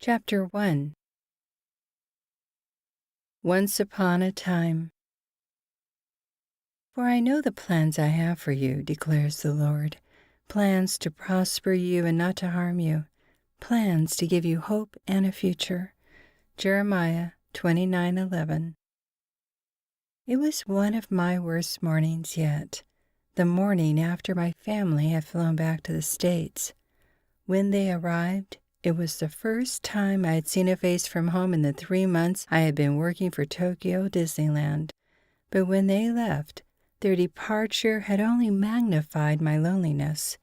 Chapter 1. Once upon a time. For I know the plans I have for you, declares the Lord, plans to prosper you and not to harm you, plans to give you hope and a future. Jeremiah 29:11. It was one of my worst mornings yet, the morning after my family had flown back to the States. When they arrived, it was the first time I had seen a face from home in the 3 months I had been working for Tokyo Disneyland. But when they left, their departure had only magnified my loneliness.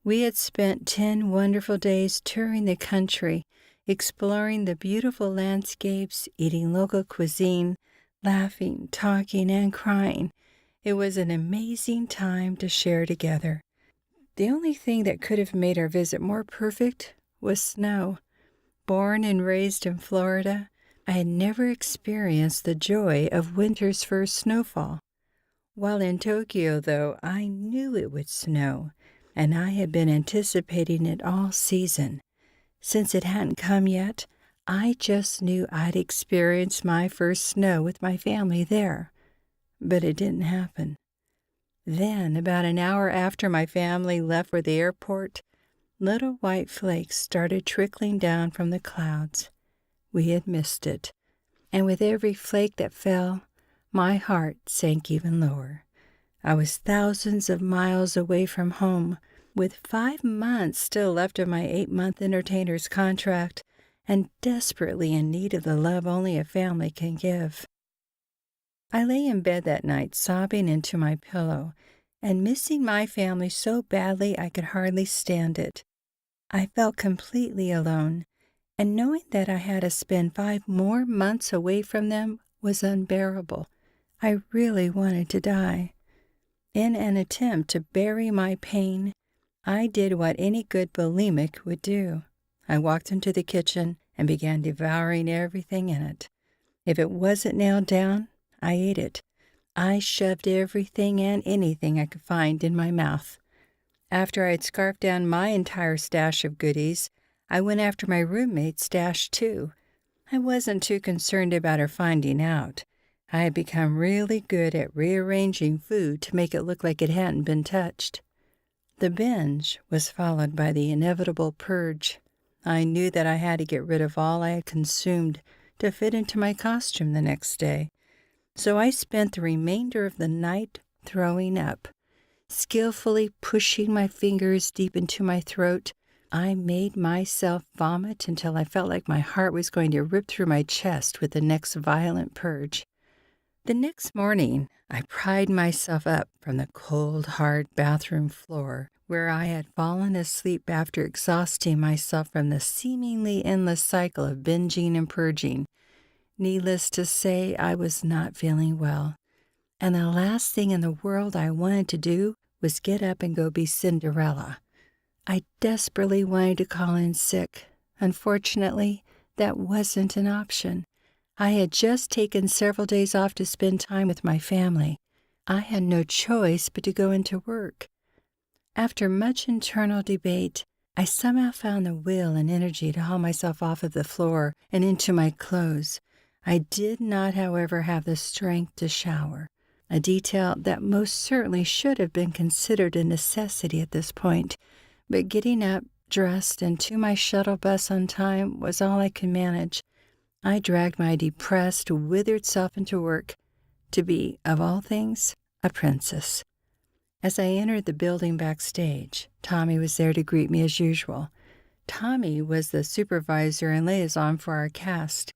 We had spent 10 wonderful days touring the country, exploring the beautiful landscapes, eating local cuisine, laughing, talking, and crying. It was an amazing time to share together. The only thing that could have made our visit more perfect was snow. Born and raised in Florida, I had never experienced the joy of winter's first snowfall. While in Tokyo, though, I knew it would snow, and I had been anticipating it all season. Since it hadn't come yet, I just knew I'd experience my first snow with my family there. But it didn't happen. Then, about an hour after my family left for the airport, little white flakes started trickling down from the clouds. We had missed it, and with every flake that fell, my heart sank even lower. I was thousands of miles away from home, with 5 months still left of my 8-month entertainer's contract, and desperately in need of the love only a family can give. I lay in bed that night sobbing into my pillow and missing my family so badly I could hardly stand it. I felt completely alone, and knowing that I had to spend 5 more months away from them was unbearable. I really wanted to die. In an attempt to bury my pain, I did what any good bulimic would do. I walked into the kitchen and began devouring everything in it. If it wasn't nailed down, I ate it. I shoved everything and anything I could find in my mouth. After I had scarfed down my entire stash of goodies, I went after my roommate's stash too. I wasn't too concerned about her finding out. I had become really good at rearranging food to make it look like it hadn't been touched. The binge was followed by the inevitable purge. I knew that I had to get rid of all I had consumed to fit into my costume the next day. So I spent the remainder of the night throwing up. Skillfully pushing my fingers deep into my throat, I made myself vomit until I felt like my heart was going to rip through my chest with the next violent purge. The next morning, I pried myself up from the cold, hard bathroom floor where I had fallen asleep after exhausting myself from the seemingly endless cycle of binging and purging. Needless to say, I was not feeling well, and the last thing in the world I wanted to do was get up and go be Cinderella. I desperately wanted to call in sick. Unfortunately, that wasn't an option. I had just taken several days off to spend time with my family. I had no choice but to go into work. After much internal debate, I somehow found the will and energy to haul myself off of the floor and into my clothes. I did not, however, have the strength to shower, a detail that most certainly should have been considered a necessity at this point, but getting up, dressed, and to my shuttle bus on time was all I could manage. I dragged my depressed, withered self into work to be, of all things, a princess. As I entered the building backstage, Tommy was there to greet me as usual. Tommy was the supervisor and liaison for our cast.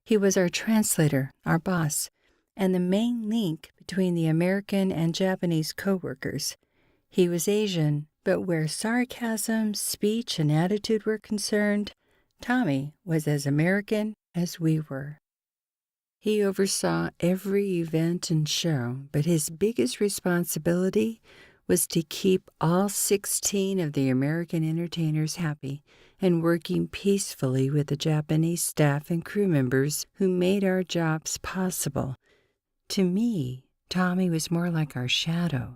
He was our translator, our boss, and the main link between the American and Japanese co-workers. He was Asian, but where sarcasm, speech, and attitude were concerned, Tommy was as American as we were. He oversaw every event and show, but his biggest responsibility was to keep all 16 of the American entertainers happy and working peacefully with the Japanese staff and crew members who made our jobs possible. To me, Tommy was more like our shadow.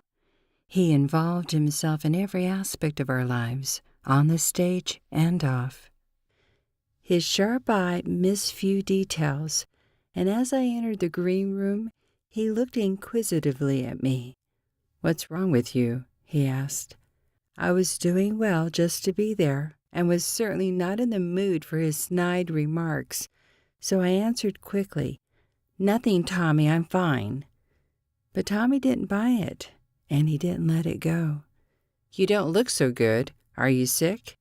He involved himself in every aspect of our lives, on the stage and off. His sharp eye missed few details, and as I entered the green room, he looked inquisitively at me. "What's wrong with you?" he asked. I was doing well just to be there, and was certainly not in the mood for his snide remarks, so I answered quickly, "Nothing, Tommy, I'm fine." But Tommy didn't buy it, and he didn't let it go. "You don't look so good. Are you sick?"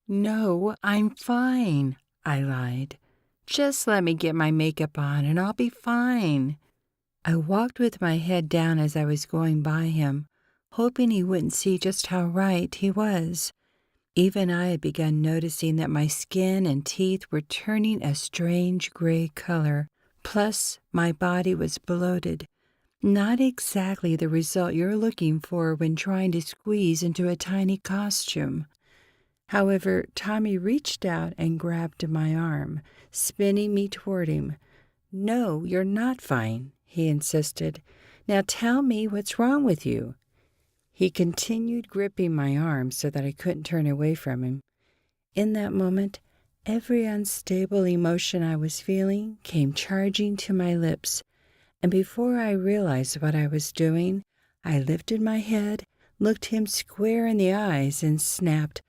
"No, I'm fine," I lied. "Just let me get my makeup on and I'll be fine." I walked with my head down as I was going by him, hoping he wouldn't see just how right he was. Even I had begun noticing that my skin and teeth were turning a strange gray color, plus my body was bloated. Not exactly the result you're looking for when trying to squeeze into a tiny costume. However, Tommy reached out and grabbed my arm, spinning me toward him. "No, you're not fine," he insisted. "Now tell me what's wrong with you." He continued gripping my arm so that I couldn't turn away from him. In that moment, every unstable emotion I was feeling came charging to my lips, and before I realized what I was doing, I lifted my head, looked him square in the eyes, and snapped,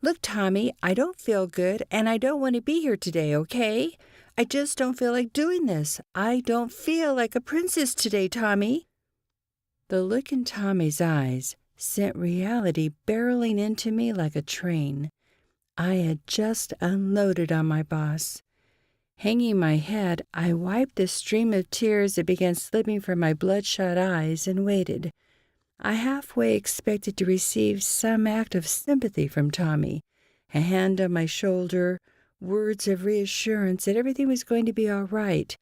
"Look, Tommy, I don't feel good, and I don't want to be here today, okay? I just don't feel like doing this. I don't feel like a princess today, Tommy." The look in Tommy's eyes sent reality barreling into me like a train. I had just unloaded on my boss. Hanging my head, I wiped the stream of tears that began slipping from my bloodshot eyes and waited. I halfway expected to receive some act of sympathy from Tommy, a hand on my shoulder, words of reassurance that everything was going to be all right,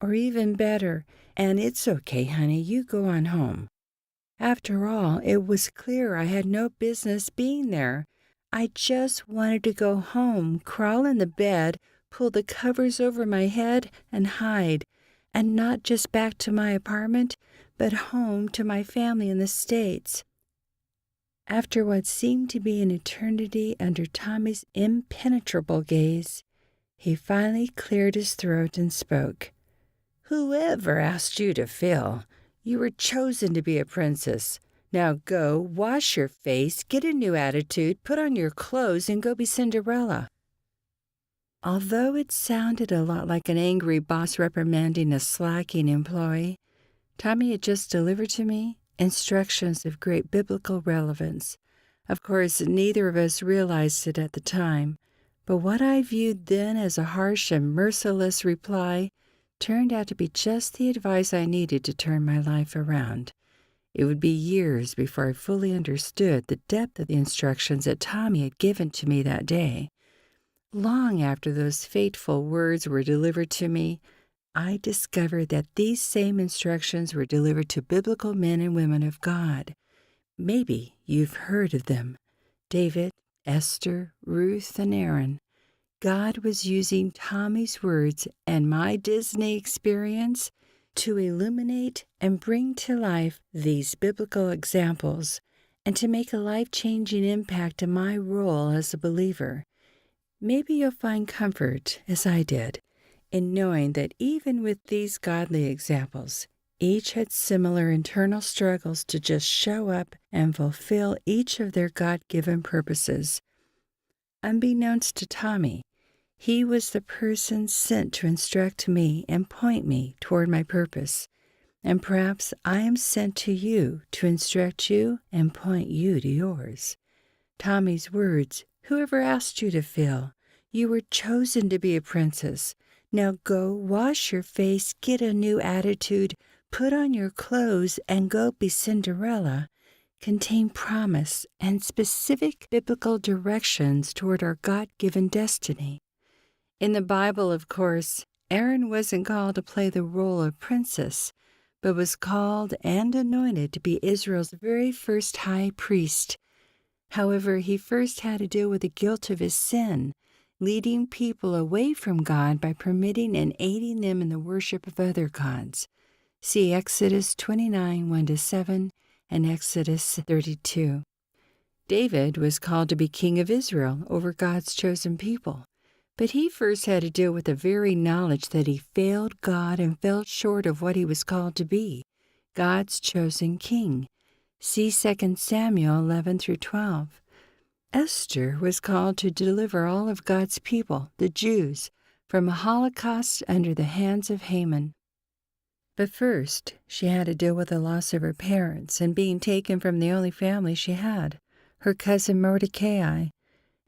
or even better, "And it's okay, honey, you go on home." After all, it was clear I had no business being there. I just wanted to go home, crawl in the bed, pull the covers over my head, and hide. And not just back to my apartment, but home to my family in the States. After what seemed to be an eternity under Tommy's impenetrable gaze, he finally cleared his throat and spoke. "Whoever asked you to fill? You were chosen to be a princess. Now go, wash your face, get a new attitude, put on your clothes, and go be Cinderella." Although it sounded a lot like an angry boss reprimanding a slacking employee, Tommy had just delivered to me instructions of great biblical relevance. Of course, neither of us realized it at the time, but what I viewed then as a harsh and merciless reply turned out to be just the advice I needed to turn my life around. It would be years before I fully understood the depth of the instructions that Tommy had given to me that day. Long after those fateful words were delivered to me, I discovered that these same instructions were delivered to biblical men and women of God. Maybe you've heard of them: David, Esther, Ruth, and Aaron. God was using Tommy's words and my Disney experience to illuminate and bring to life these biblical examples and to make a life-changing impact in my role as a believer. Maybe you'll find comfort, as I did, in knowing that even with these godly examples, each had similar internal struggles to just show up and fulfill each of their God-given purposes. Unbeknownst to Tommy, he was the person sent to instruct me and point me toward my purpose. And perhaps I am sent to you to instruct you and point you to yours. Tommy's words, "Whoever asked you to fill? You were chosen to be a princess. Now go, wash your face, get a new attitude, put on your clothes, and go be Cinderella," contain promise and specific biblical directions toward our God-given destiny. In the Bible, of course, Aaron wasn't called to play the role of princess, but was called and anointed to be Israel's very first high priest. However, he first had to deal with the guilt of his sin, leading people away from God by permitting and aiding them in the worship of other gods. See Exodus 29, 1-7, and Exodus 32. David was called to be king of Israel over God's chosen people, But he first had to deal with the very knowledge that he failed God and fell short of what he was called to be, God's chosen king. See 2 Samuel 11 through 12. Esther was called to deliver all of God's people, the Jews, from a holocaust under the hands of Haman. But first, she had to deal with the loss of her parents and being taken from the only family she had, her cousin Mordecai,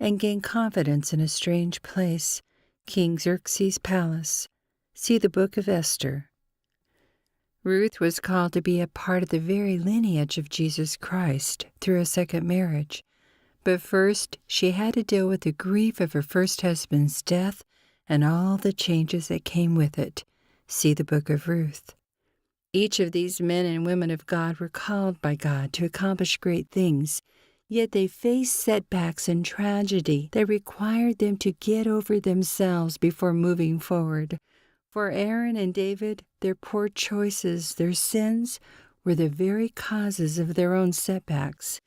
and gain confidence in a strange place, King Xerxes' palace. See the book of Esther. Ruth was called to be a part of the very lineage of Jesus Christ through a second marriage. But first, she had to deal with the grief of her first husband's death and all the changes that came with it. See the book of Ruth. Each of these men and women of God were called by God to accomplish great things, yet they faced setbacks and tragedy that required them to get over themselves before moving forward. For Aaron and David, their poor choices, their sins, were the very causes of their own setbacks.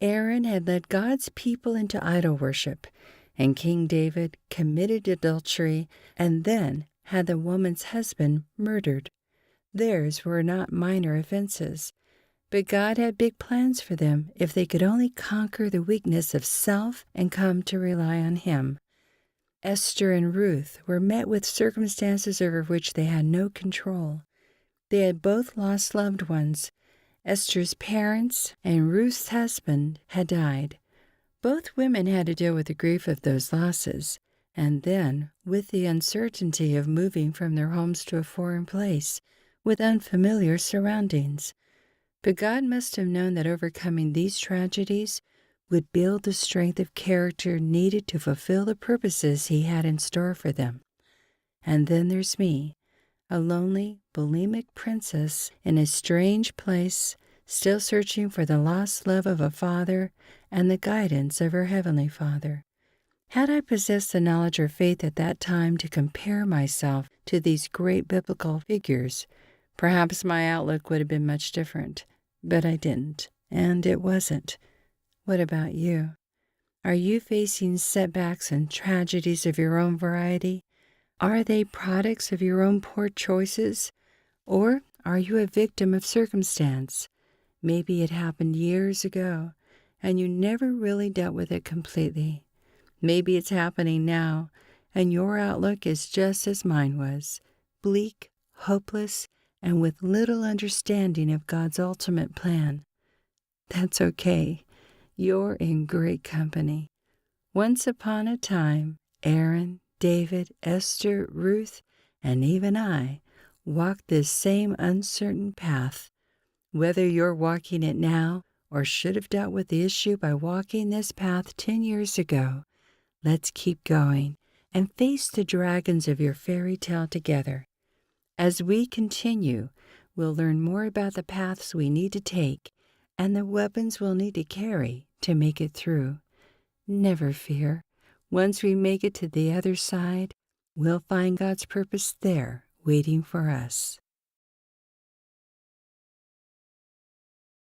Aaron had led God's people into idol worship, and King David committed adultery and then had the woman's husband murdered. Theirs were not minor offenses, but God had big plans for them if they could only conquer the weakness of self and come to rely on Him. Esther and Ruth were met with circumstances over which they had no control. They had both lost loved ones. Esther's parents and Ruth's husband had died. Both women had to deal with the grief of those losses, and then with the uncertainty of moving from their homes to a foreign place with unfamiliar surroundings. But God must have known that overcoming these tragedies would build the strength of character needed to fulfill the purposes He had in store for them. And then there's me, a lonely, bulimic princess in a strange place, still searching for the lost love of a father and the guidance of her heavenly Father. Had I possessed the knowledge or faith at that time to compare myself to these great biblical figures, perhaps my outlook would have been much different. But I didn't, and it wasn't. What about you? Are you facing setbacks and tragedies of your own variety? Are they products of your own poor choices? Or are you a victim of circumstance? Maybe it happened years ago, and you never really dealt with it completely. Maybe it's happening now, and your outlook is just as mine was, bleak, hopeless, and with little understanding of God's ultimate plan. That's okay. You're in great company. Once upon a time, Aaron, David, Esther, Ruth, and even I walked this same uncertain path. Whether you're walking it now or should have dealt with the issue by walking this path 10 years ago, let's keep going and face the dragons of your fairy tale together. As we continue, we'll learn more about the paths we need to take and the weapons we'll need to carry to make it through. Never fear. Once we make it to the other side, we'll find God's purpose there waiting for us.